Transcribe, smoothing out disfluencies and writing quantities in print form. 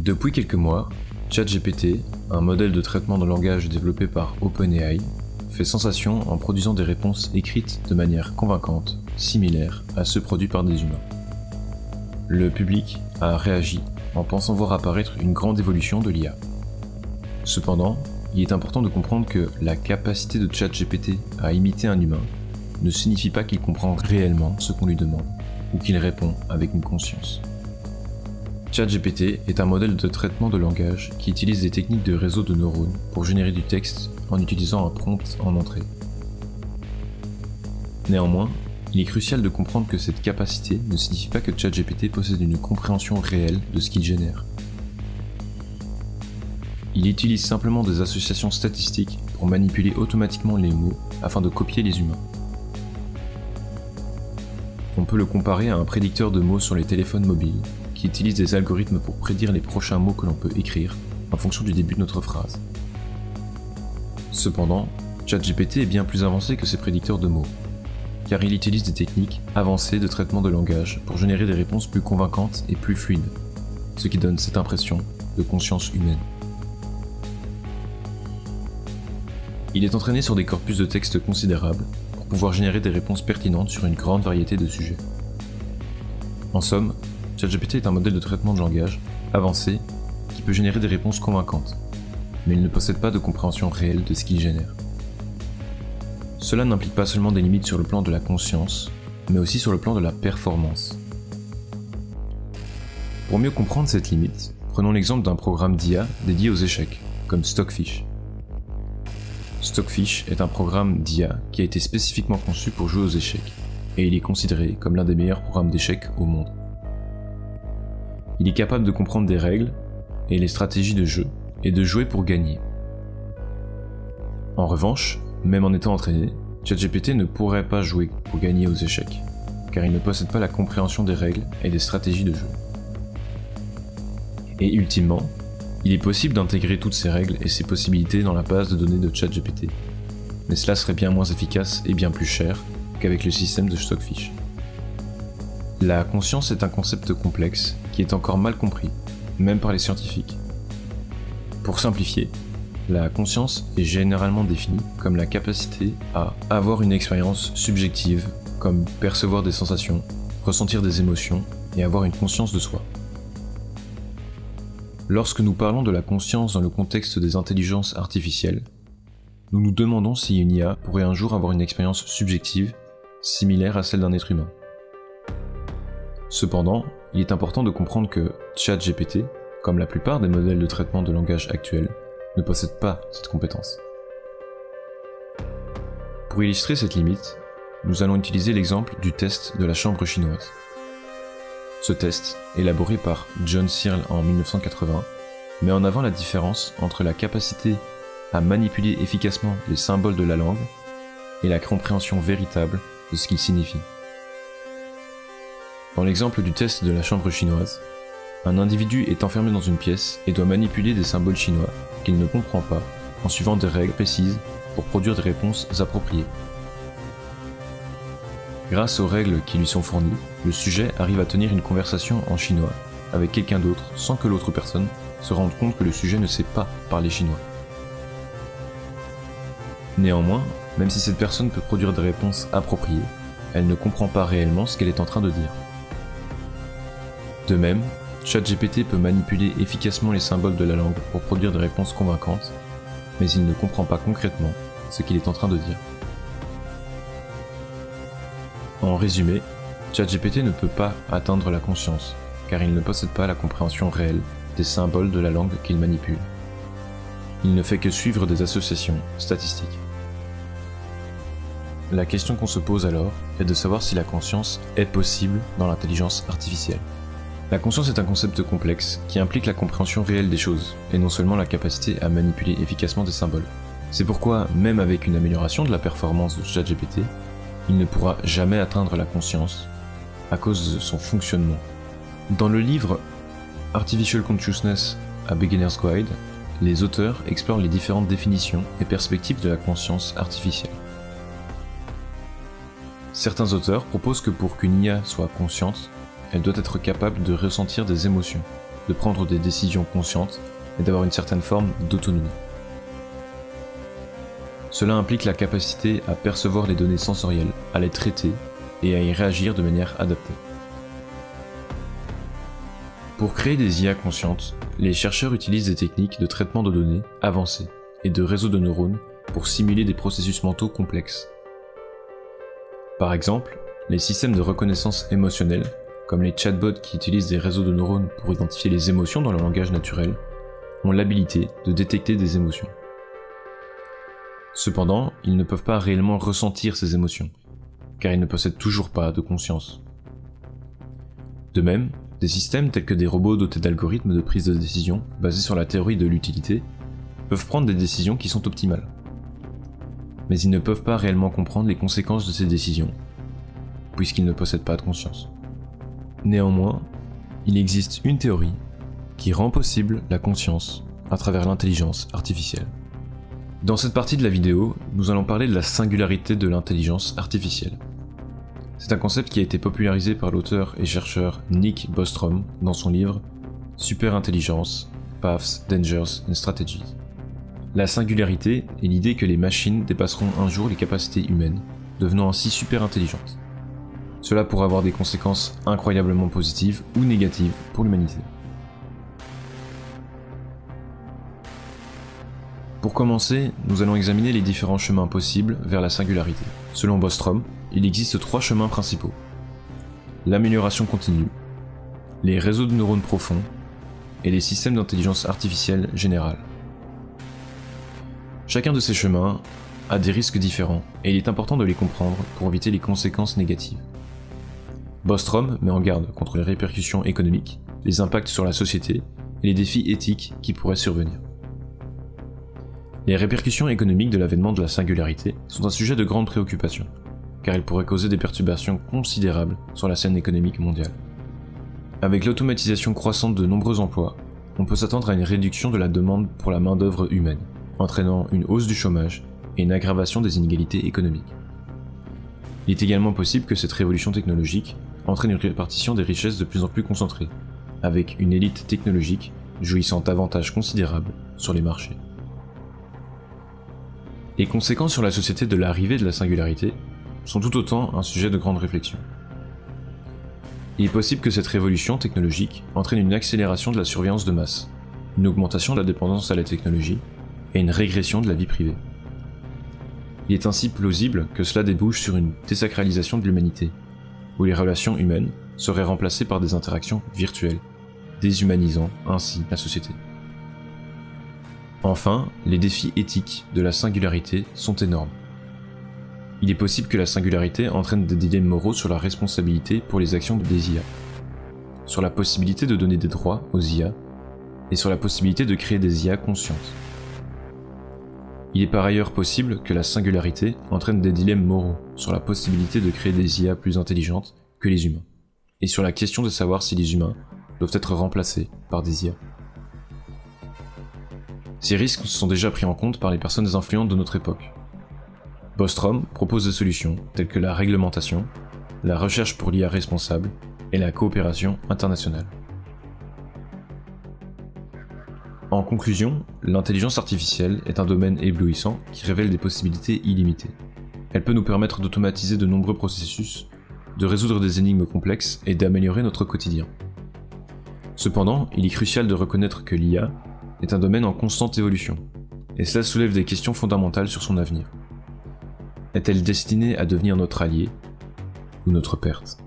Depuis quelques mois, ChatGPT, un modèle de traitement de langage développé par OpenAI, fait sensation en produisant des réponses écrites de manière convaincante, similaires à ceux produits par des humains. Le public a réagi en pensant voir apparaître une grande évolution de l'IA. Cependant, il est important de comprendre que la capacité de ChatGPT à imiter un humain ne signifie pas qu'il comprend réellement ce qu'on lui demande, ou qu'il répond avec une conscience. ChatGPT est un modèle de traitement de langage qui utilise des techniques de réseau de neurones pour générer du texte en utilisant un prompt en entrée. Néanmoins, il est crucial de comprendre que cette capacité ne signifie pas que ChatGPT possède une compréhension réelle de ce qu'il génère. Il utilise simplement des associations statistiques pour manipuler automatiquement les mots afin de copier les humains. On peut le comparer à un prédicteur de mots sur les téléphones mobiles qui utilise des algorithmes pour prédire les prochains mots que l'on peut écrire en fonction du début de notre phrase. Cependant, ChatGPT est bien plus avancé que ces prédicteurs de mots, car il utilise des techniques avancées de traitement de langage pour générer des réponses plus convaincantes et plus fluides, ce qui donne cette impression de conscience humaine. Il est entraîné sur des corpus de texte considérables pour pouvoir générer des réponses pertinentes sur une grande variété de sujets. En somme, ChatGPT est un modèle de traitement de langage avancé qui peut générer des réponses convaincantes, mais il ne possède pas de compréhension réelle de ce qu'il génère. Cela n'implique pas seulement des limites sur le plan de la conscience, mais aussi sur le plan de la performance. Pour mieux comprendre cette limite, prenons l'exemple d'un programme d'IA dédié aux échecs, comme Stockfish. Stockfish est un programme d'IA qui a été spécifiquement conçu pour jouer aux échecs, et il est considéré comme l'un des meilleurs programmes d'échecs au monde. Il est capable de comprendre des règles et les stratégies de jeu, et de jouer pour gagner. En revanche, même en étant entraîné, ChatGPT ne pourrait pas jouer pour gagner aux échecs, car il ne possède pas la compréhension des règles et des stratégies de jeu. Et ultimement, il est possible d'intégrer toutes ces règles et ces possibilités dans la base de données de ChatGPT, mais cela serait bien moins efficace et bien plus cher qu'avec le système de Stockfish. La conscience est un concept complexe qui est encore mal compris, même par les scientifiques. Pour simplifier, la conscience est généralement définie comme la capacité à avoir une expérience subjective, comme percevoir des sensations, ressentir des émotions et avoir une conscience de soi. Lorsque nous parlons de la conscience dans le contexte des intelligences artificielles, nous nous demandons si une IA pourrait un jour avoir une expérience subjective similaire à celle d'un être humain. Cependant, il est important de comprendre que ChatGPT, comme la plupart des modèles de traitement de langage actuels, ne possède pas cette compétence. Pour illustrer cette limite, nous allons utiliser l'exemple du test de la chambre chinoise. Ce test, élaboré par John Searle en 1980, met en avant la différence entre la capacité à manipuler efficacement les symboles de la langue et la compréhension véritable de ce qu'ils signifient. Dans l'exemple du test de la chambre chinoise, un individu est enfermé dans une pièce et doit manipuler des symboles chinois qu'il ne comprend pas en suivant des règles précises pour produire des réponses appropriées. Grâce aux règles qui lui sont fournies, le sujet arrive à tenir une conversation en chinois avec quelqu'un d'autre sans que l'autre personne se rende compte que le sujet ne sait pas parler chinois. Néanmoins, même si cette personne peut produire des réponses appropriées, elle ne comprend pas réellement ce qu'elle est en train de dire. De même, ChatGPT peut manipuler efficacement les symboles de la langue pour produire des réponses convaincantes, mais il ne comprend pas concrètement ce qu'il est en train de dire. En résumé, ChatGPT ne peut pas atteindre la conscience, car il ne possède pas la compréhension réelle des symboles de la langue qu'il manipule. Il ne fait que suivre des associations statistiques. La question qu'on se pose alors est de savoir si la conscience est possible dans l'intelligence artificielle. La conscience est un concept complexe qui implique la compréhension réelle des choses, et non seulement la capacité à manipuler efficacement des symboles. C'est pourquoi, même avec une amélioration de la performance de ChatGPT, il ne pourra jamais atteindre la conscience à cause de son fonctionnement. Dans le livre Artificial Consciousness: A Beginner's Guide, les auteurs explorent les différentes définitions et perspectives de la conscience artificielle. Certains auteurs proposent que pour qu'une IA soit consciente, elle doit être capable de ressentir des émotions, de prendre des décisions conscientes et d'avoir une certaine forme d'autonomie. Cela implique la capacité à percevoir les données sensorielles, à les traiter et à y réagir de manière adaptée. Pour créer des IA conscientes, les chercheurs utilisent des techniques de traitement de données avancées et de réseaux de neurones pour simuler des processus mentaux complexes. Par exemple, les systèmes de reconnaissance émotionnelle, comme les chatbots qui utilisent des réseaux de neurones pour identifier les émotions dans le langage naturel, ont l'habilité de détecter des émotions. Cependant, ils ne peuvent pas réellement ressentir ces émotions, car ils ne possèdent toujours pas de conscience. De même, des systèmes tels que des robots dotés d'algorithmes de prise de décision basés sur la théorie de l'utilité peuvent prendre des décisions qui sont optimales. Mais ils ne peuvent pas réellement comprendre les conséquences de ces décisions, puisqu'ils ne possèdent pas de conscience. Néanmoins, il existe une théorie qui rend possible la conscience à travers l'intelligence artificielle. Dans cette partie de la vidéo, nous allons parler de la singularité de l'intelligence artificielle. C'est un concept qui a été popularisé par l'auteur et chercheur Nick Bostrom dans son livre Superintelligence, Paths, Dangers and Strategies. La singularité est l'idée que les machines dépasseront un jour les capacités humaines, devenant ainsi super intelligentes. Cela pourrait avoir des conséquences incroyablement positives ou négatives pour l'humanité. Pour commencer, nous allons examiner les différents chemins possibles vers la singularité. Selon Bostrom, il existe 3 chemins principaux. L'amélioration continue, les réseaux de neurones profonds et les systèmes d'intelligence artificielle générale. Chacun de ces chemins a des risques différents et il est important de les comprendre pour éviter les conséquences négatives. Bostrom met en garde contre les répercussions économiques, les impacts sur la société et les défis éthiques qui pourraient survenir. Les répercussions économiques de l'avènement de la singularité sont un sujet de grande préoccupation, car elles pourraient causer des perturbations considérables sur la scène économique mondiale. Avec l'automatisation croissante de nombreux emplois, on peut s'attendre à une réduction de la demande pour la main-d'œuvre humaine, entraînant une hausse du chômage et une aggravation des inégalités économiques. Il est également possible que cette révolution technologique entraîne une répartition des richesses de plus en plus concentrée, avec une élite technologique jouissant d'avantages considérables sur les marchés. Les conséquences sur la société de l'arrivée de la singularité sont tout autant un sujet de grande réflexion. Il est possible que cette révolution technologique entraîne une accélération de la surveillance de masse, une augmentation de la dépendance à la technologie et une régression de la vie privée. Il est ainsi plausible que cela débouche sur une désacralisation de l'humanité, où les relations humaines seraient remplacées par des interactions virtuelles, déshumanisant ainsi la société. Enfin, les défis éthiques de la singularité sont énormes. Il est possible que la singularité entraîne des dilemmes moraux sur la responsabilité pour les actions des IA, sur la possibilité de donner des droits aux IA, et sur la possibilité de créer des IA conscientes. Il est par ailleurs possible que la singularité entraîne des dilemmes moraux sur la possibilité de créer des IA plus intelligentes que les humains, et sur la question de savoir si les humains doivent être remplacés par des IA. Ces risques sont déjà pris en compte par les personnes influentes de notre époque. Bostrom propose des solutions telles que la réglementation, la recherche pour l'IA responsable et la coopération internationale. En conclusion, l'intelligence artificielle est un domaine éblouissant qui révèle des possibilités illimitées. Elle peut nous permettre d'automatiser de nombreux processus, de résoudre des énigmes complexes et d'améliorer notre quotidien. Cependant, il est crucial de reconnaître que l'IA est un domaine en constante évolution, et cela soulève des questions fondamentales sur son avenir. Est-elle destinée à devenir notre allié ou notre perte ?